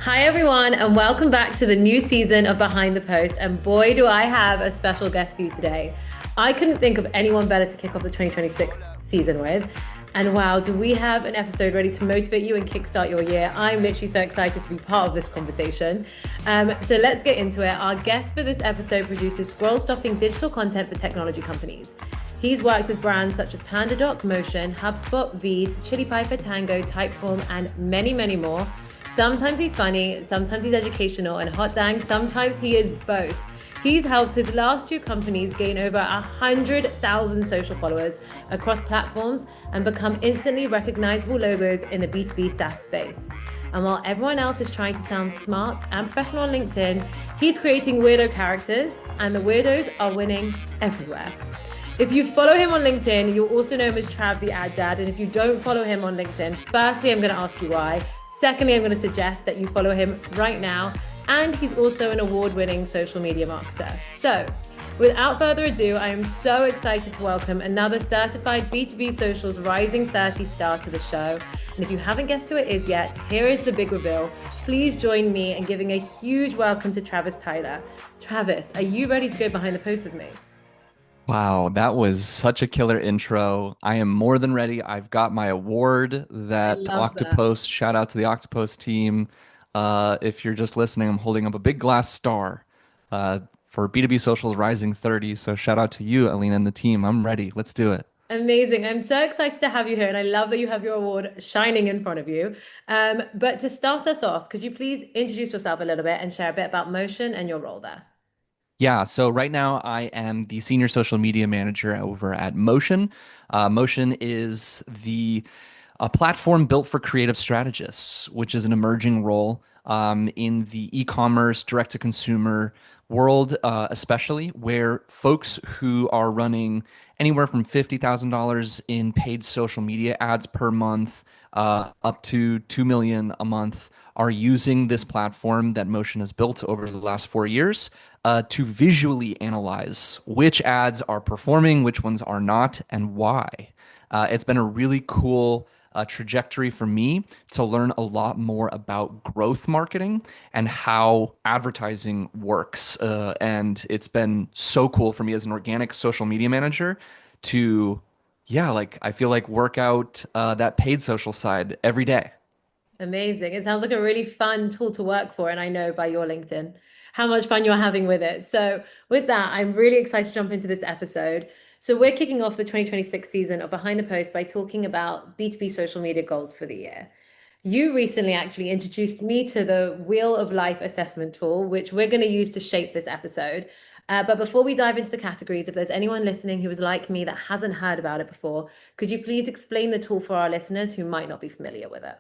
Hi, everyone, and welcome back to the new season of Behind the Post. And boy, do I have a special guest for you today. I couldn't think of anyone better to kick off the 2026 season with. And wow, do we have an episode ready to motivate you and kickstart your year? I'm literally so excited to be part of this conversation. So let's get into it. Our guest for this episode produces scroll stopping digital content for technology companies. He's worked with brands such as PandaDoc, Motion, HubSpot, Veed, Chili Piper, Tango, Typeform, and many, many more. Sometimes he's funny, sometimes he's educational, and hot dang, sometimes he is both. He's helped his last two companies gain over 100,000 social followers across platforms and become instantly recognizable logos in the B2B SaaS space. And while everyone else is trying to sound smart and professional on LinkedIn, he's creating weirdo characters, and the weirdos are winning everywhere. If you follow him on LinkedIn, you'll also know him as Trav the Ad Dad. And if you don't follow him on LinkedIn, firstly, I'm going to ask you why. Secondly, I'm going to suggest that you follow him right now. And he's also an award-winning social media marketer. So without further ado, I am so excited to welcome another certified B2B Socials Rising 30 star to the show. And if you haven't guessed who it is yet, here is the big reveal. Please join me in giving a huge welcome to Travis Tyler. Travis, are you ready to go behind the post with me? Wow, that was such a killer intro. I am more than ready. I've got my award I that love that. Octopost, shout out to the Octopost team. If you're just listening, I'm holding up a big glass star for B2B Socials Rising 30. So shout out to you, Alina, and the team. I'm ready. Let's do it. Amazing. I'm so excited to have you here, and I love that you have your award shining in front of you. But to start us off, could you please introduce yourself a little bit and share a bit about Motion and your role there? Yeah, so right now I am the senior social media manager over at Motion. Motion is the a platform built for creative strategists, which is an emerging role in the e-commerce, direct-to-consumer world, especially where folks who are running anywhere from $50,000 in paid social media ads per month up to 2 million a month are using this platform that Motion has built over the last 4 years to visually analyze which ads are performing, which ones are not, and why. It's been a really cool trajectory for me to learn a lot more about growth marketing and how advertising works. And it's been so cool for me as an organic social media manager to, yeah, like I feel like work out that paid social side every day. Amazing. It sounds like a really fun tool to work for, and I know by your LinkedIn how much fun you're having with it. So, with that, I'm really excited to jump into this episode. So, we're kicking off the 2026 season of Behind the Post by talking about B2B social media goals for the year. You recently actually introduced me to the Wheel of Life assessment tool, which we're going to use to shape this episode. But before we dive into the categories, if there's anyone listening who is like me that hasn't heard about it before, could you please explain the tool for our listeners who might not be familiar with it?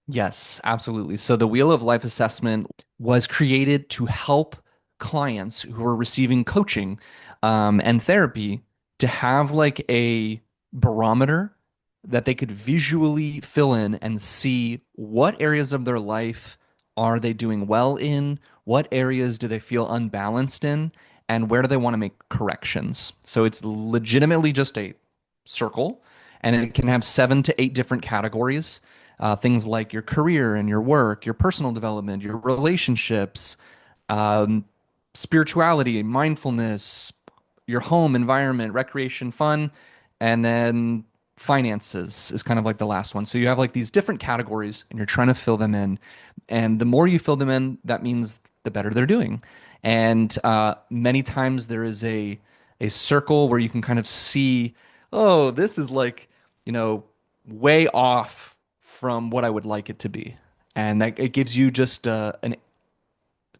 Yes, absolutely. So the Wheel of Life assessment was created to help clients who are receiving coaching and therapy to have like a barometer that they could visually fill in and see what areas of their life are they doing well in, what areas do they feel unbalanced in, and where do they want to make corrections. So it's legitimately just a circle, and it can have 7 to 8 different categories. Things like your career and your work, your personal development, your relationships, um, spirituality, mindfulness, your home environment, recreation, fun, and then finances is kind of like the last one. So you have like these different categories and you're trying to fill them in. And the more you fill them in, that means the better they're doing. And many times there is a circle where you can kind of see, oh, this is like, you know, way off from what I would like it to be. And that it gives you just an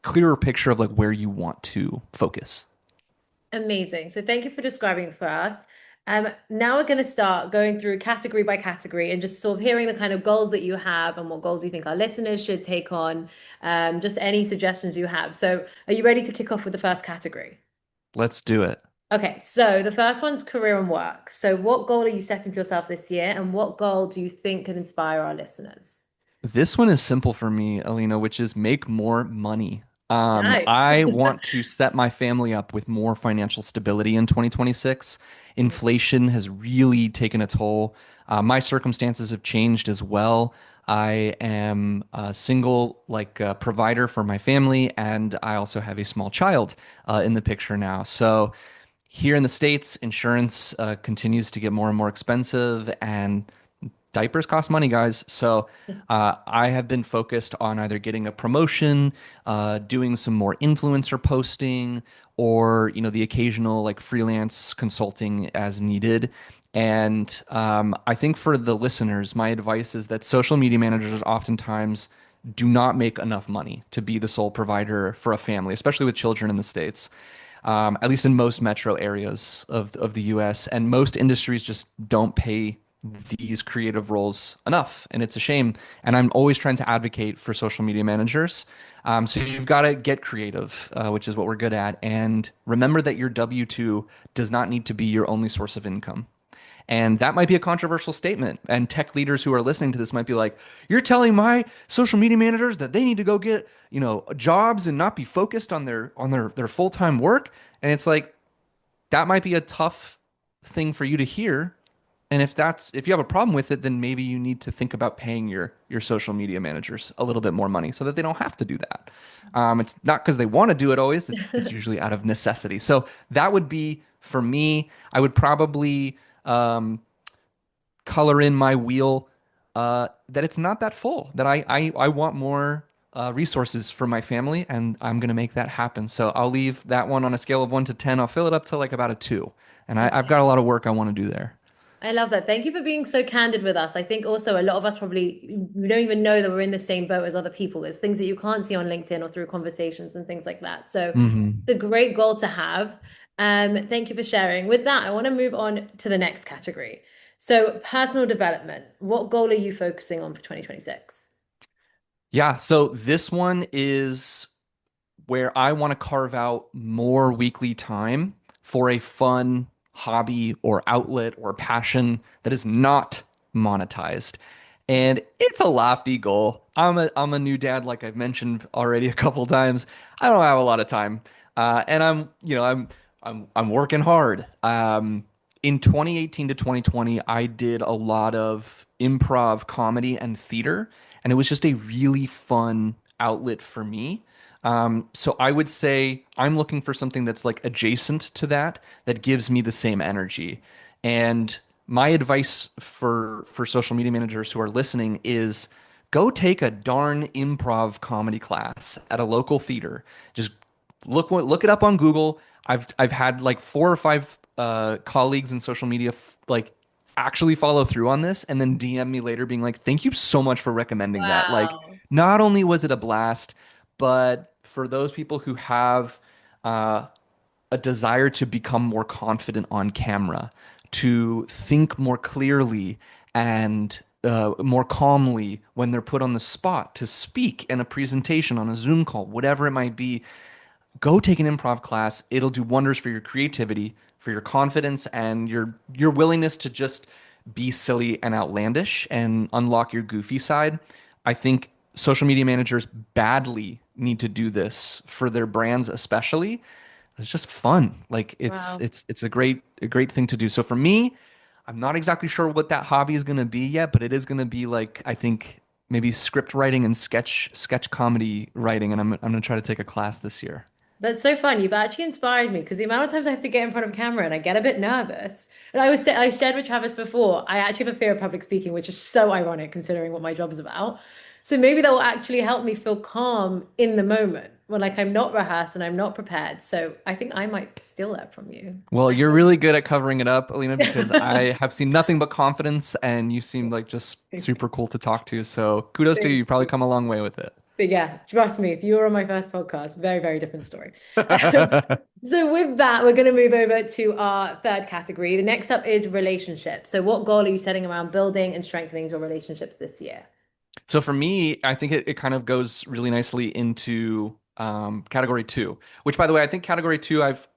clearer picture of like where you want to focus. Amazing. So thank you for describing it for us. Now we're going to start going through category by category and just sort of hearing the kind of goals that you have and what goals you think our listeners should take on, just any suggestions you have. So are you ready to kick off with the first category? Let's do it. Okay, so the first one's career and work. So what goal are you setting for yourself this year, and what goal do you think can inspire our listeners? This one is simple for me, Alina, which is make more money. Nice. I want to set my family up with more financial stability in 2026. Inflation has really taken a toll. My circumstances have changed as well. I am a single provider for my family, and I also have a small child in the picture now. So here in the States, insurance continues to get more and more expensive, and diapers cost money, guys. So I have been focused on either getting a promotion, doing some more influencer posting, or the occasional like freelance consulting as needed. And I think for the listeners, my advice is that social media managers oftentimes do not make enough money to be the sole provider for a family, especially with children in the States. At least in most metro areas of the US. And most industries just don't pay these creative roles enough. And it's a shame. And I'm always trying to advocate for social media managers. So you've got to get creative, which is what we're good at. And remember that your W-2 does not need to be your only source of income. And that might be a controversial statement. And tech leaders who are listening to this might be like, "You're telling my social media managers that they need to go get, jobs and not be focused on their full-time work?" And it's like that might be a tough thing for you to hear. And if you have a problem with it, then maybe you need to think about paying your social media managers a little bit more money so that they don't have to do that. It's not because they want to do it always. It's usually out of necessity. So that would be for me. I would probably um, color in my wheel that it's not that full, that I want more resources for my family, and I'm going to make that happen. So I'll leave that one on a scale of 1 to 10. I'll fill it up to like about a 2. And I've got a lot of work I want to do there. I love that. Thank you for being so candid with us. I think also a lot of us probably we don't even know that we're in the same boat as other people. It's things that you can't see on LinkedIn or through conversations and things like that. So Hmm. it's a great goal to have. Thank you for sharing. With that, I want to move on to the next category. So personal development. What goal are you focusing on for 2026? Yeah, so this one is where I want to carve out more weekly time for a fun hobby or outlet or passion that is not monetized. And it's a lofty goal. I'm a new dad, like I've mentioned already a couple times. I don't have a lot of time, and I'm working hard. In 2018 to 2020, I did a lot of improv, comedy, and theater, and it was just a really fun outlet for me. So I would say I'm looking for something that's like adjacent to that, that gives me the same energy. And my advice for social media managers who are listening is go take a darn improv comedy class at a local theater. Just look it up on Google. I've had like 4 or 5 colleagues in social media like actually follow through on this and then DM me later being like, "Thank you so much for recommending that." Like, Wow. not only was it a blast, but for those people who have uh, a desire to become more confident on camera, to think more clearly and more calmly when they're put on the spot to speak in a presentation on a Zoom call, whatever it might be, go take an improv class. It'll do wonders for your creativity, for your confidence, and your willingness to just be silly and outlandish and unlock your goofy side. I think social media managers badly need to do this for their brands, especially. It's just fun. Like it's Wow. it's it's a great thing to do. So for me, I'm not exactly sure what that hobby is going to be yet, but it is going to be like I think maybe script writing and sketch comedy writing, and I'm going to try to take a class this year. That's so fun. You've actually inspired me because the amount of times I have to get in front of a camera and I get a bit nervous. And I shared with Travis before, I actually have a fear of public speaking, which is so ironic considering what my job is about. So maybe that will actually help me feel calm in the moment when like I'm not rehearsed and I'm not prepared. So I think I might steal that from you. Well, you're really good at covering it up, Alina, because I have seen nothing but confidence and you seem like just super cool to talk to. So kudos to you. You've probably come a long way with it. But yeah, trust me, if you were on my first podcast, very, very different story. Um, so with that, we're going to move over to our third category. The next up is relationships. So what goal are you setting around building and strengthening your relationships this year? So for me, I think it kind of goes really nicely into category two, which by the way, I think category two, I've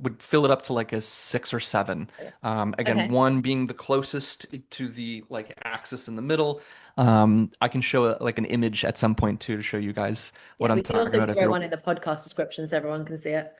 would fill it up to like a 6 or 7. Again, Okay. one being the closest to the like axis in the middle. I can show like an image at some point too to show you guys what Yeah, I'm we can talking also about. If throw you're one in the podcast description so everyone can see it.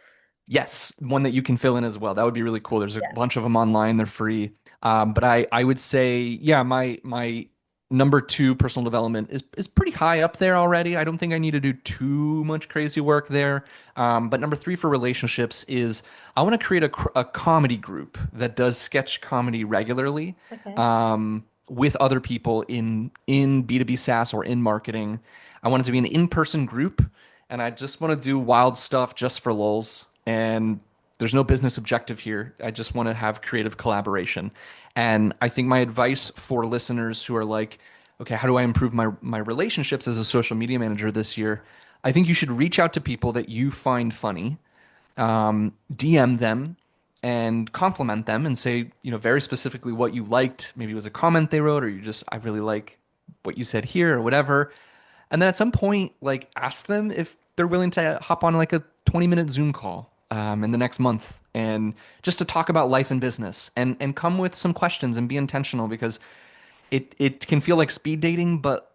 Yes, one that you can fill in as well. That would be really cool. There's a Yeah. bunch of them online. They're free. But I would say, yeah, my Number two, personal development is pretty high up there already. I don't think I need to do too much crazy work there. But number three for relationships is I want to create a comedy group that does sketch comedy regularly Okay. with other people in B2B SaaS or in marketing. I want it to be an in-person group, and I just want to do wild stuff just for lulz. And there's no business objective here. I just want to have creative collaboration. And I think my advice for listeners who are like, okay, how do I improve my relationships as a social media manager this year? I think you should reach out to people that you find funny, DM them and compliment them and say, very specifically what you liked. Maybe it was a comment they wrote, or you just, I really like what you said here, or whatever. And then at some point, like ask them if they're willing to hop on like a 20-minute Zoom call in the next month and just to talk about life and business and come with some questions and be intentional because it can feel like speed dating, but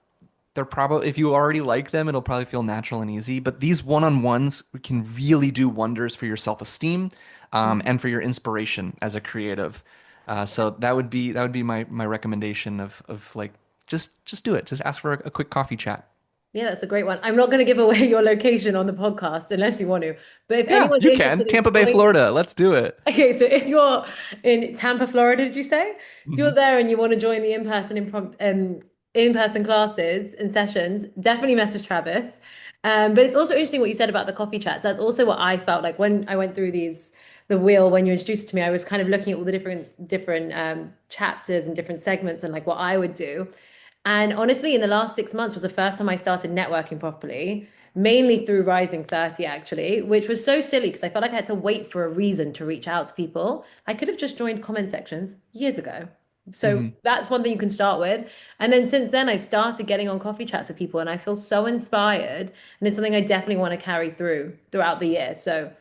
they're probably if you already like them, it'll probably feel natural and easy. But these one-on-ones can really do wonders for your self-esteem and for your inspiration as a creative. So that would be my recommendation of like just do it. Just ask for a quick coffee chat. Yeah, that's a great one. I'm not going to give away your location on the podcast unless you want to. But if Yeah, anyone's you can. interested in Tampa Bay, joining, Florida. Let's do it. okay, so if you're in Tampa, Florida, did you say? If you're Mhm. there and you want to join the in-person classes and sessions, definitely message Travis. But it's also interesting what you said about the coffee chats. That's also what I felt like when I went through the wheel when you introduced it to me. I was kind of looking at all the different chapters and different segments and like what I would do. And honestly, in the last 6 months was the first time I started networking properly, mainly through Rising 30, actually, which was so silly because I felt like I had to wait for a reason to reach out to people. I could have just joined comment sections years ago. So Mhm. that's one thing you can start with. And then since then, I've started getting on coffee chats with people and I feel so inspired. And it's something I definitely want to carry throughout the year. So I think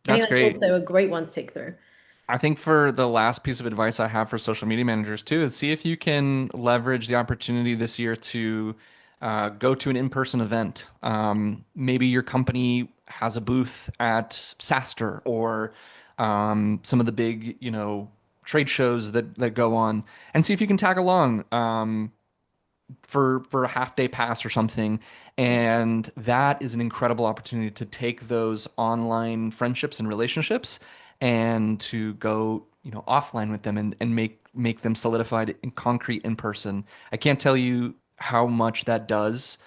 That's that's great. also a great one to take through. I think for the last piece of advice I have for social media managers too is see if you can leverage the opportunity this year to go to an in-person event. Maybe your company has a booth at SaaStr or some of the big, trade shows that go on, and see if you can tag along. For a half day pass or something. And that is an incredible opportunity to take those online friendships and relationships and to go, offline with them and make them solidified in concrete in person. I can't tell you how much that does.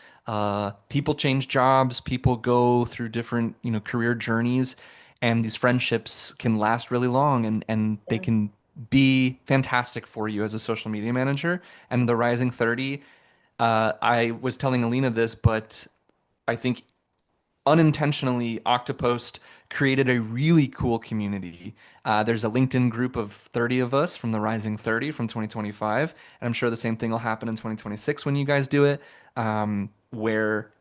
People change jobs, people go through different, career journeys, and these friendships can last really long and they Yeah. can be fantastic for you as a social media manager. And the Rising 30, I was telling Alina this, but I think unintentionally, Octopost created a really cool community. There's a LinkedIn group of 30 of us from the Rising 30 from 2025, and I'm sure the same thing will happen in 2026 when you guys do it. Where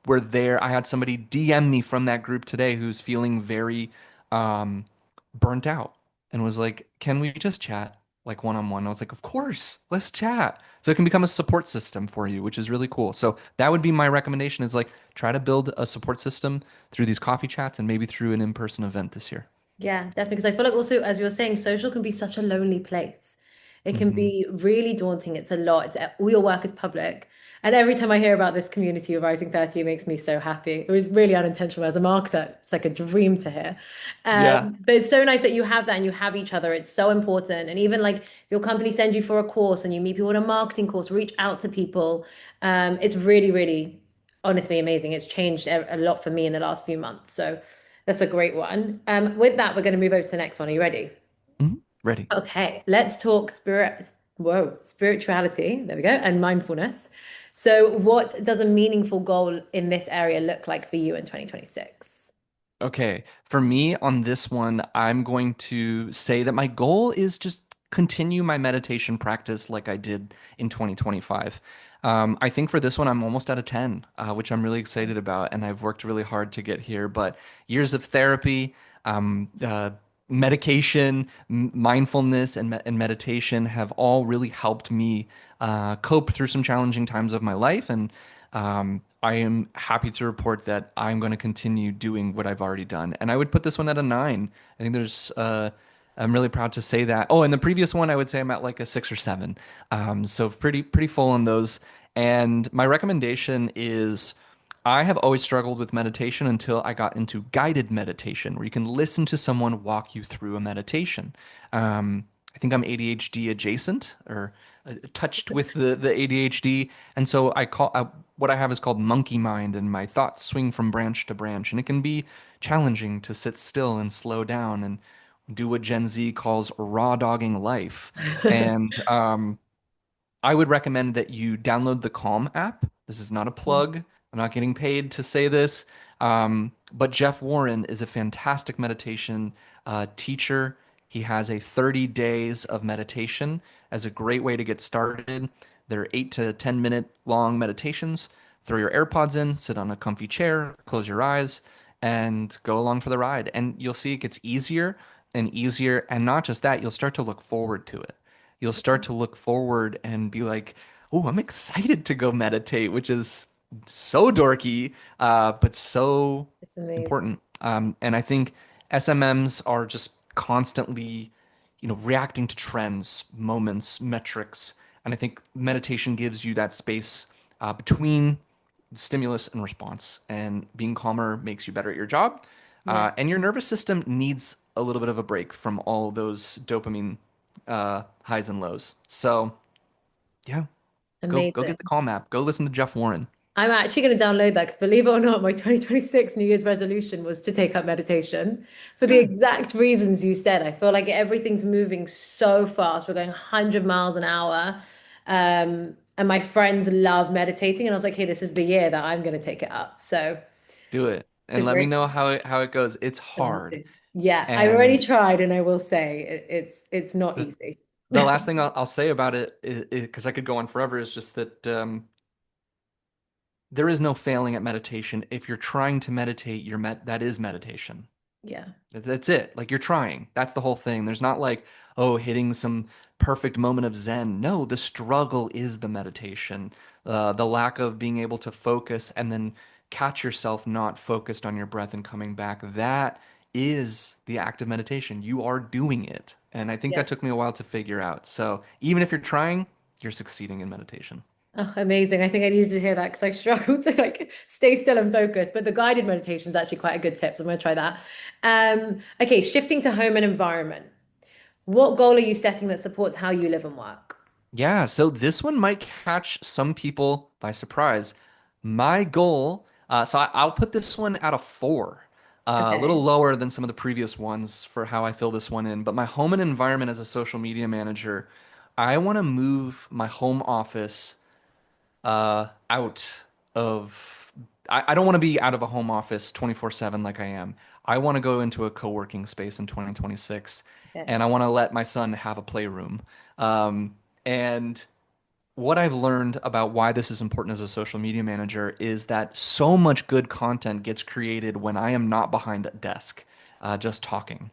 we're there. I had somebody DM me from that group today who's feeling very um, burnt out and was like, "Can we just chat like one on one?" I was like, "Of course, let's chat." So it can become a support system for you, which is really cool. So that would be my recommendation is like try to build a support system through these coffee chats and maybe through an in-person event this year. Yeah, definitely. Because I feel like also, as you were saying, social can be such a lonely place. It can Hmm. be really daunting. It's a lot. All your work is public. And every time I hear about this community of Rising 30, it makes me so happy. It was really unintentional as a marketer. It's like a dream to hear. Yeah. But it's so nice that you have that and you have each other. It's so important. And even like if your company sends you for a course and you meet people in a marketing course, reach out to people. It's really, really honestly amazing. It's changed a lot for me in the last few months. So that's a great one. With that, we're going to move over to the next one. Are you ready? Mhm. Ready. Okay, let's talk spirituality. There we go, and mindfulness. So, what does a meaningful goal in this area look like for you in 2026? Okay. For me on this one, I'm going to say that my goal is just continue my meditation practice like I did in 2025. I think for this one, I'm almost at a 10, which I'm really excited about. And I've worked really hard to get here. But years of therapy, medication, mindfulness, and meditation have all really helped me cope through some challenging times of my life. And I am happy to report that I'm going to continue doing what I've already done. And I would put this one at a 9. I think there's I'm really proud to say that. Oh, and the previous one, I would say I'm at like a 6 or 7. So pretty full on those. And my recommendation is I have always struggled with meditation until I got into guided meditation, where you can listen to someone walk you through a meditation. I think I'm ADHD adjacent or touched with the ADHD, and so what I have is called monkey mind, and my thoughts swing from branch to branch, and it can be challenging to sit still and slow down and do what Gen Z calls raw dogging life. And I would recommend that you download the Calm app. This is not a plug. I'm not getting paid to say this. But Jeff Warren is a fantastic meditation teacher. He has a 30 days of meditation as a great way to get started. They're 8 to 10 minute long meditations. Throw your AirPods in, sit on a comfy chair, close your eyes, and go along for the ride. And you'll see it gets easier and easier. And not just that, you'll start to look forward to it. You'll start to look forward and be like, oh, I'm excited to go meditate, which is so dorky, but so It's amazing. important. And I think SMMs are just constantly, reacting to trends, moments, metrics. And I think meditation gives you that space between stimulus and response. And being calmer makes you better at your job. Yeah, And your nervous system needs a little bit of a break from all those dopamine highs and lows. So yeah, go get the amazing. Calm app. Go listen to Jeff Warren. I'm actually going to download that because believe it or not, my 2026 New Year's resolution was to take up meditation for the Good. exact reasons you said. I feel like everything's moving so fast. We're going 100 miles an hour. And my friends love meditating. And I was like, hey, this is the year that I'm going to take it up. So Do it. it's a And let me great know how it goes. It's hard. amazing. Yeah, I've already And tried and I will say it's not the, easy. the last thing I'll say about it is because I could go on forever, is just that there is no failing at meditation. If you're trying to meditate, that is meditation. Yeah. That's it. Like you're trying. That's the whole thing. There's not like, oh, hitting some perfect moment of Zen. No, the struggle is the meditation. The lack of being able to focus and then catch yourself not focused on your breath and coming back. That is the act of meditation. You are doing it. And I think Yeah. that took me a while to figure out. So even if you're trying, you're succeeding in meditation. Oh, amazing. I think I needed to hear that because I struggled to like stay still and focus. But the guided meditation is actually quite a good tip. So I'm going to try that. Okay, shifting to home and environment. What goal are you setting that supports how you live and work? Yeah, so this one might catch some people by surprise. My goal, I'll put this one at a 4, a little Okay. lower than some of the previous ones for how I fill this one in. But my home and environment as a social media manager, I want to move my home office out of I don't want to be out of a home office 24/7 like I am. I want to go into a co-working space in 2026 Okay. and I want to let my son have a playroom. And what I've learned about why this is important as a social media manager is that so much good content gets created when I am not behind a desk, just talking.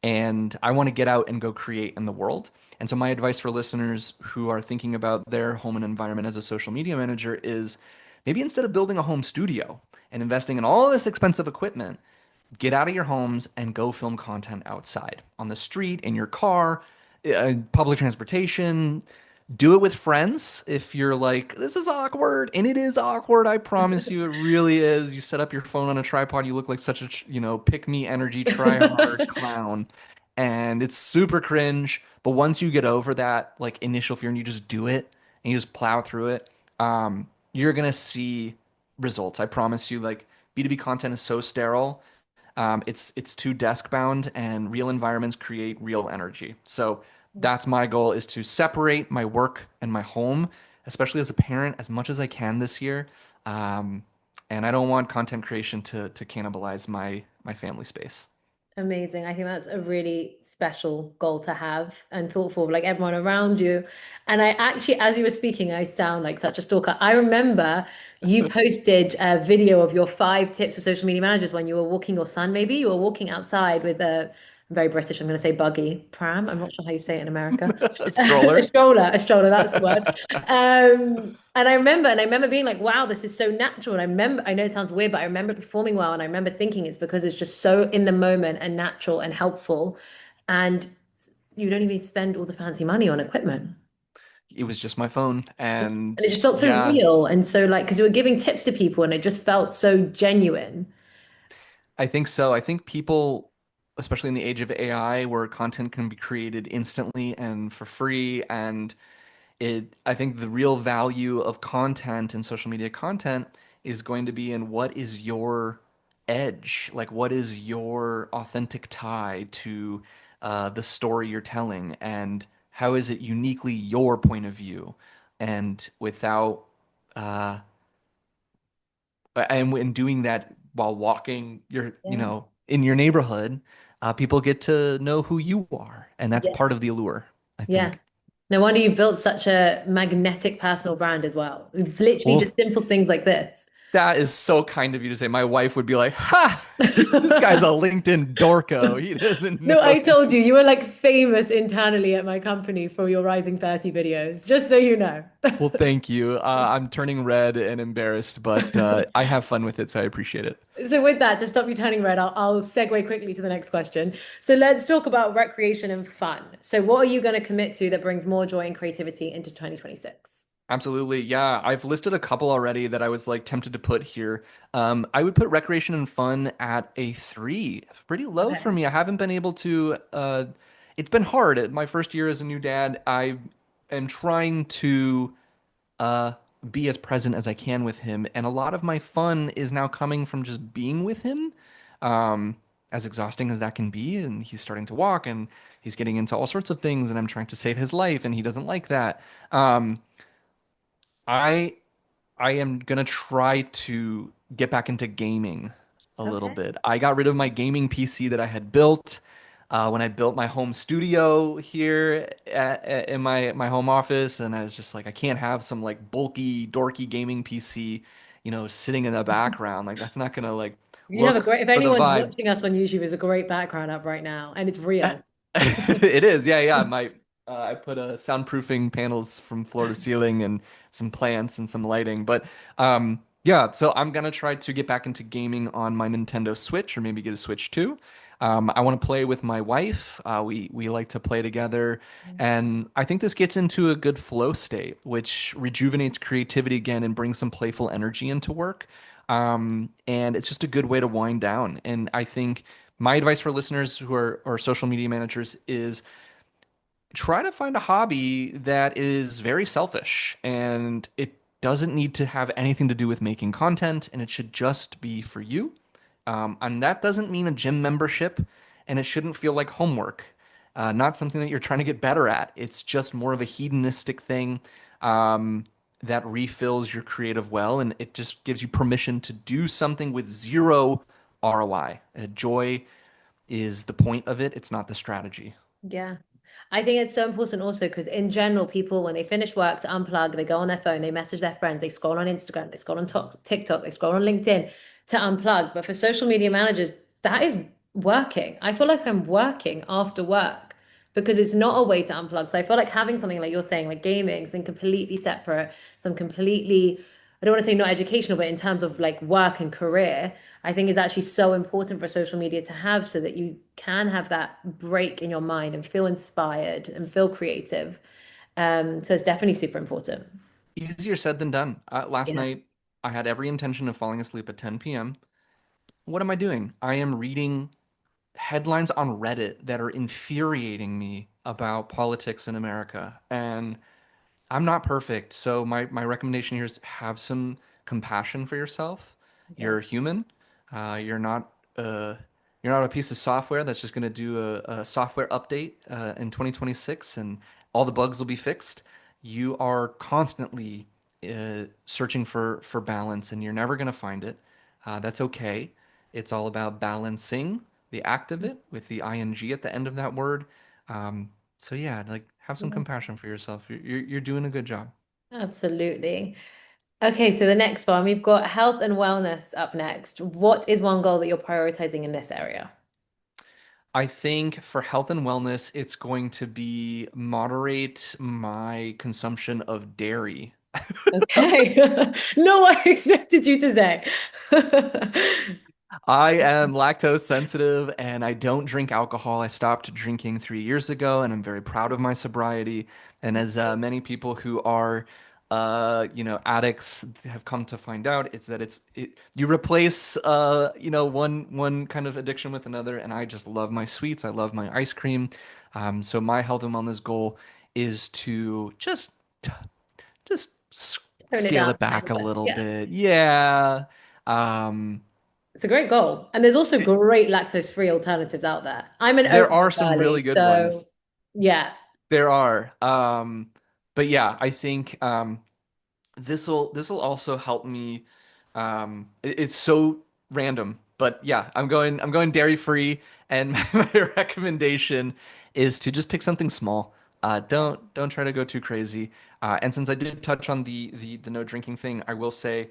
And I want to get out and go create in the world. And so, my advice for listeners who are thinking about their home and environment as a social media manager is maybe instead of building a home studio and investing in all this expensive equipment, get out of your homes and go film content outside on the street, in your car, public transportation. Do it with friends if you're like, this is awkward. And it is awkward. I promise you, it really is. You set up your phone on a tripod, you look like such a, pick me energy, try hard clown. And it's super cringe. But once you get over that like initial fear and you just do it and you just plow through it, you're gonna see results. I promise you, like B2B content is so sterile. It's too desk bound, and real environments create real energy. So that's my goal, is to separate my work and my home, especially as a parent, as much as I can this year. Um, and I don't want content creation to cannibalize my family space. Amazing. I think that's a really special goal to have and thoughtful of like everyone around you. And I actually, as you were speaking, I sound like such a stalker. I remember you posted a video of your 5 tips for social media managers when you were walking your son, maybe you were walking outside with a very British, I'm going to say buggy, pram. I'm not sure how you say it in America. A Stroller. stroller, that's the word. And I remember being like, wow, this is so natural. And I remember, I know it sounds weird, but I remember performing well. And I remember thinking it's because it's just so in the moment and natural and helpful. And you don't even spend all the fancy money on equipment. It was just my phone. And And it just felt so yeah, real and so like because you were giving tips to people and it just felt so genuine. I think so. I think people, especially in the age of AI, where content can be created instantly and for free, and I think the real value of content and social media content is going to be in what is your edge, like what is your authentic tie to the story you're telling, and how is it uniquely your point of view, and without uh, and when doing that while walking Yeah. in your neighborhood, people get to know who you are, and that's Yeah. part of the allure, I Yeah. think. No wonder you've built such a magnetic personal brand as well. It's literally Well, just simple things like this. that is so kind of you to say. My wife would be like, "Ha, this guy's a LinkedIn dorko. He doesn't No, I know." told you, you were like famous internally at my company for your Rising 30 videos, just so you know. Well, thank you. I'm turning red and embarrassed, but I have fun with it, so I appreciate it. So with that, to stop you turning red, I'll segue quickly to the next question. So let's talk about recreation and fun. So what are you going to commit to that brings more joy and creativity into 2026? Absolutely. Yeah, I've listed a couple already that I was like tempted to put here. I would put recreation and fun at a 3. Pretty low for Okay. me. I haven't been able to it's been hard. My first year as a new dad, I am trying to uh be as present as I can with him, and a lot of my fun is now coming from just being with him. Um as exhausting as that can be, and he's starting to walk and he's getting into all sorts of things and I'm trying to save his life and he doesn't like that. I I am gonna try to get back into gaming a little Okay. bit. I got rid of my gaming PC that I had built when I built my home studio here in my home office, and I was just like, I can't have some like bulky, dorky gaming PC, sitting in the background. Like that's not gonna like You have a work great, if for the anyone's vibe. watching us on YouTube, there's a great background up right now, and it's real. It is, yeah, yeah. I put soundproofing panels from floor to ceiling and some plants and some lighting. But yeah, so I'm gonna try to get back into gaming on my Nintendo Switch, or maybe get a Switch too. I want to play with my wife. We like to play together, and I think this gets into a good flow state, which rejuvenates creativity again and brings some playful energy into work. And it's just a good way to wind down. And I think my advice for listeners who are or social media managers is try to find a hobby that is very selfish, and it doesn't need to have anything to do with making content, and it should just be for you. And that doesn't mean a gym membership, and it shouldn't feel like homework. Not something that you're trying to get better at. It's just more of a hedonistic thing that refills your creative well, and it just gives you permission to do something with zero ROI. Joy is the point of it, it's not the strategy. Yeah. I think it's so important also because in general, people when they finish work to unplug, they go on their phone, they message their friends, they scroll on Instagram, they scroll on TikTok, they scroll on LinkedIn to unplug. But for social media managers, that is working. I feel like I'm working after work because it's not a way to unplug. So I feel like having something like you're saying, like gaming, something completely separate, some completely, I don't want to say not educational, but in terms of like work and career, I think is actually so important for social media to have so that you can have that break in your mind and feel inspired and feel creative. So it's definitely super important. Easier said than done. Last Yeah. night, I had every intention of falling asleep at 10 p.m. What am I doing? I am reading headlines on Reddit that are infuriating me about politics in America. And I'm not perfect. So my recommendation here is have some compassion for yourself. Yeah. You're human. You're not you're not a piece of software that's just going to do a software update in 2026 and all the bugs will be fixed. You are constantly searching for balance, and you're never going to find it. That's okay. It's all about balancing the act of it with the ing at the end of that word. Um, so yeah, like have some Yeah. compassion for yourself. You're doing a good job. Absolutely. Okay, so the next one, we've got health and wellness up next. What is one goal that you're prioritizing in this area? I think for health and wellness, it's going to be moderate my consumption of dairy. Okay. Not what I expected you to say. I am lactose sensitive and I don't drink alcohol. I stopped drinking 3 years ago and I'm very proud of my sobriety. And as many people who are, addicts have come to find out, it's that you replace, one kind of addiction with another. And I just love my sweets. I love my ice cream. So my health and wellness goal is to just Tone it scale down it a back little a bit. little Yeah. bit. Yeah. Um, It's a great goal. And there's also great lactose-free alternatives out there. I'm an there oat are milk some really girly, good so ones. yeah. There are. But yeah, I think this'll also help me. It's so random, but yeah, I'm going dairy free, and my recommendation is to just pick something small. Don't try to go too crazy. And since I did touch on the no drinking thing, I will say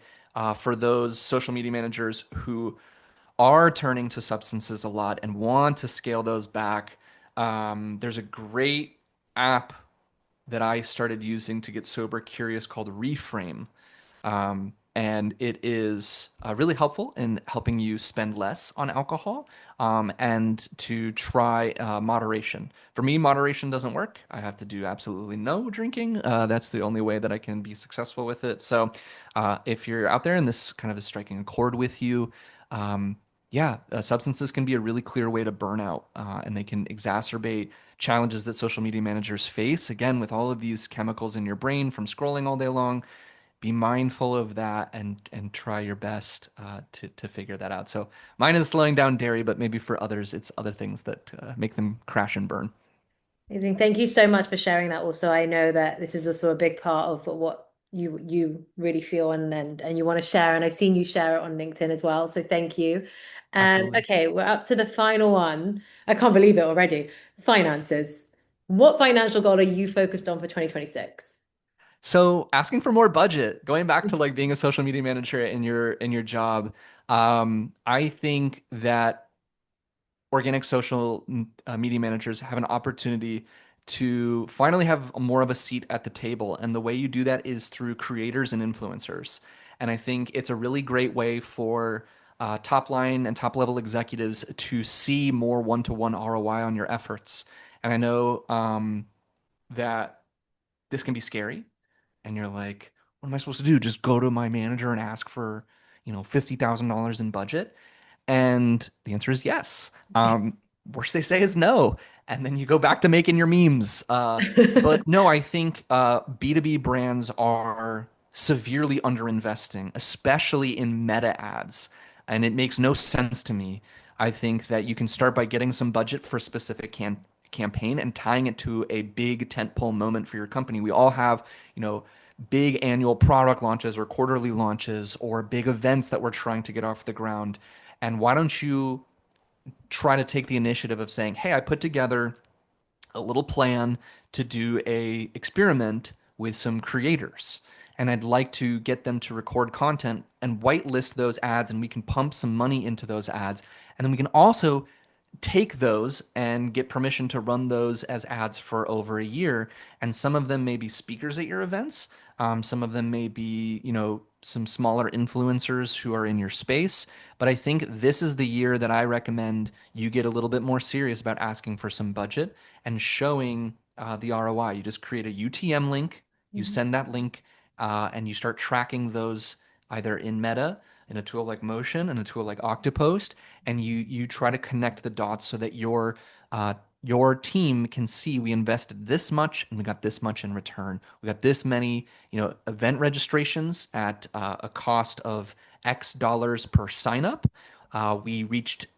for those social media managers who are turning to substances a lot and want to scale those back, there's a great app that I started using to get sober curious called Reframe. And it is really helpful in helping you spend less on alcohol and to try moderation. For me, moderation doesn't work. I have to do absolutely no drinking. That's the only way that I can be successful with it. So if you're out there and this kind of is striking a chord with you, um, yeah, substances can be a really clear way to burn out, and they can exacerbate challenges that social media managers face. Again, with all of these chemicals in your brain from scrolling all day long, be mindful of that and try your best to figure that out. So mine is slowing down dairy, but maybe for others, it's other things that make them crash and burn. Amazing. Thank you so much for sharing that. Also, I know that this is also a big part of what you really feel and you want to share. And I've seen you share it on LinkedIn as well. So thank you. And Absolutely. okay, we're up to the final one. I can't believe it already. Finances. What financial goal are you focused on for 2026? So asking for more budget, going back to like being a social media manager in your job, I think that organic social media managers have an opportunity to finally have more of a seat at the table. And the way you do that is through creators and influencers. And I think it's a really great way for top line and top level executives to see more one-to-one ROI on your efforts. And I know that this can be scary. And you're like, what am I supposed to do? Just go to my manager and ask for, $50,000 in budget? And the answer is yes. Worst they say is no. And then you go back to making your memes. But no, I think B2B brands are severely underinvesting, especially in meta ads. And it makes no sense to me. I think that you can start by getting some budget for a specific campaign and tying it to a big tentpole moment for your company. We all have, big annual product launches or quarterly launches or big events that we're trying to get off the ground. And why don't you try to take the initiative of saying, "Hey, I put together a little plan to do a experiment with some creators, and I'd like to get them to record content and whitelist those ads, and we can pump some money into those ads, and then we can also take those and get permission to run those as ads for over a year. And some of them may be speakers at your events. Some of them may be, some smaller influencers who are in your space. But I think this is the year that I recommend you get a little bit more serious about asking for some budget and showing the ROI. You just create a UTM link, you send that link, and you start tracking those either in Meta, in a tool like Motion, and a tool like Octopost, and you try to connect the dots so that your team can see we invested this much and we got this much in return. We got this many, event registrations at a cost of X dollars per sign up. We reached,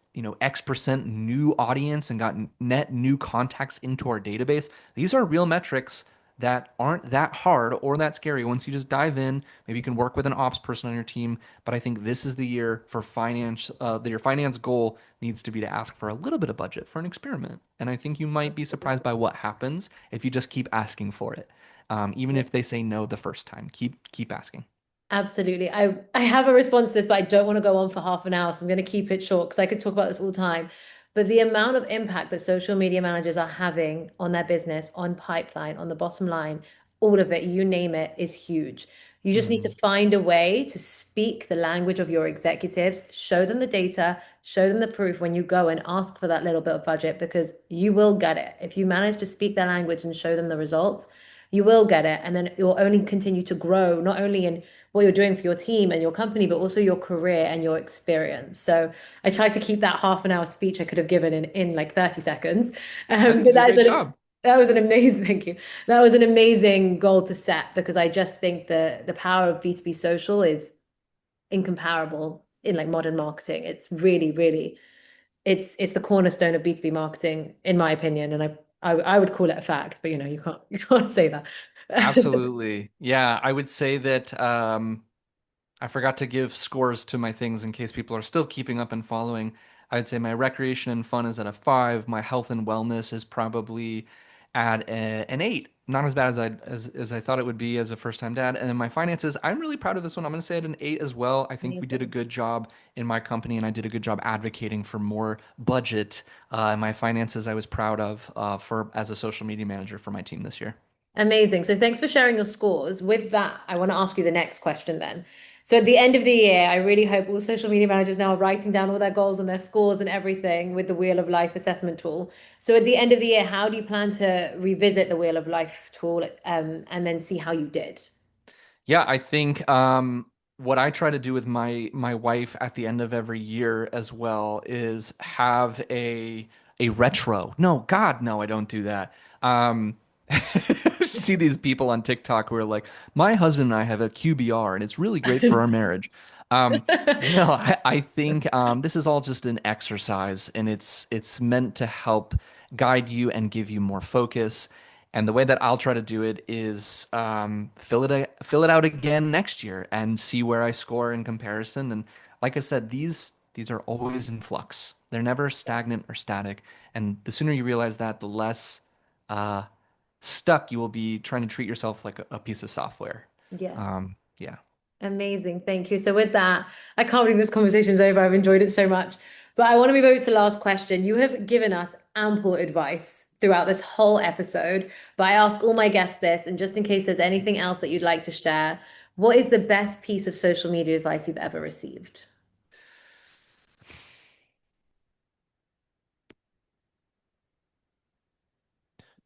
X% new audience and got net new contacts into our database. These are real metrics that aren't that hard or that scary once you just dive in. Maybe you can work with an ops person on your team, but I think this is the year for finance. Your finance goal needs to be to ask for a little bit of budget for an experiment, and I think you might be surprised by what happens if you just keep asking for it. Even if they say no the first time, keep asking. Absolutely. I have a response to this, but I don't want to go on for half an hour. So I'm going to keep it short because I could talk about this all the time. But the amount of impact that social media managers are having on their business, on pipeline, on the bottom line, all of it, you name it, is huge. You just need to Mhm. find a way to speak the language of your executives, show them the data, show them the proof when you go and ask for that little bit of budget because you will get it. If you manage to speak their language and show them the results, you will get it. And then it will only continue to grow, not only in what you're doing for your team and your company, but also your career and your experience. So I tried to keep that half an hour speech I could have given in like 30 seconds. I think But you did a great job. that was an amazing, thank you. That was an amazing goal to set because I just think the power of B2B social is incomparable in like modern marketing. It's really, really, it's the cornerstone of B2B marketing, in my opinion. And I would call it a fact, but you can't say that. Absolutely. Yeah, I would say that I forgot to give scores to my things in case people are still keeping up and following. I'd say my recreation and fun is at a 5. My health and wellness is probably at an 8. Not as bad as I thought it would be as a first-time dad. And then my finances, I'm really proud of this one. I'm going to say at an 8 as well. I think we did a Amazing. good job in my company, and I did a good job advocating for more budget. My finances, I was proud of for as a social media manager for my team this year. Amazing. So thanks for sharing your scores. With that, I want to ask you the next question then. So at the end of the year, I really hope all social media managers now are writing down all their goals and their scores and everything with the Wheel of Life assessment tool. So at the end of the year, how do you plan to revisit the Wheel of Life tool and then see how you did? Yeah, I think what I try to do with my wife at the end of every year as well is have a retro. No, God, no, I don't do that. See these people on TikTok who are like, my husband and I have a QBR and it's really great for our marriage. Um, no, I think this is all just an exercise and it's meant to help guide you and give you more focus. And the way that I'll try to do it is fill it out again next year and see where I score in comparison. And like I said, these are always in flux. They're never stagnant or static. And the sooner you realize that, the less uh, stuck you will be trying to treat yourself like a piece of software. Yeah. Yeah. Amazing. Thank you. So with that, I can't believe this conversation is over. I've enjoyed it so much. But I want to move over to the last question. You have given us ample advice throughout this whole episode, but I ask all my guests this, and just in case there's anything else that you'd like to share, what is the best piece of social media advice you've ever received?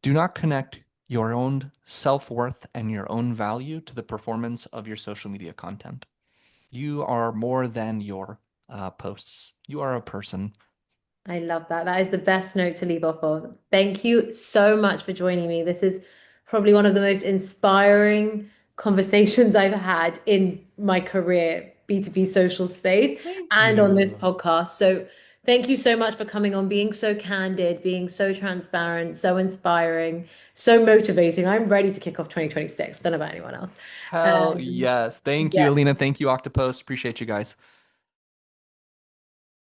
Do not connect your own self-worth and your own value to the performance of your social media content. You are more than your posts. You are a person. I love that. That is the best note to leave off of. Thank you so much for joining me. This is probably one of the most inspiring conversations I've had in my career, B2B social space, Thank and on this you. podcast. So thank you so much for coming on, being so candid, being so transparent, so inspiring, so motivating. I'm ready to kick off 2026. Don't know about anyone else. Hell Um, yes. Thank you, yeah. Alina. Thank you, Octopus. Appreciate you guys.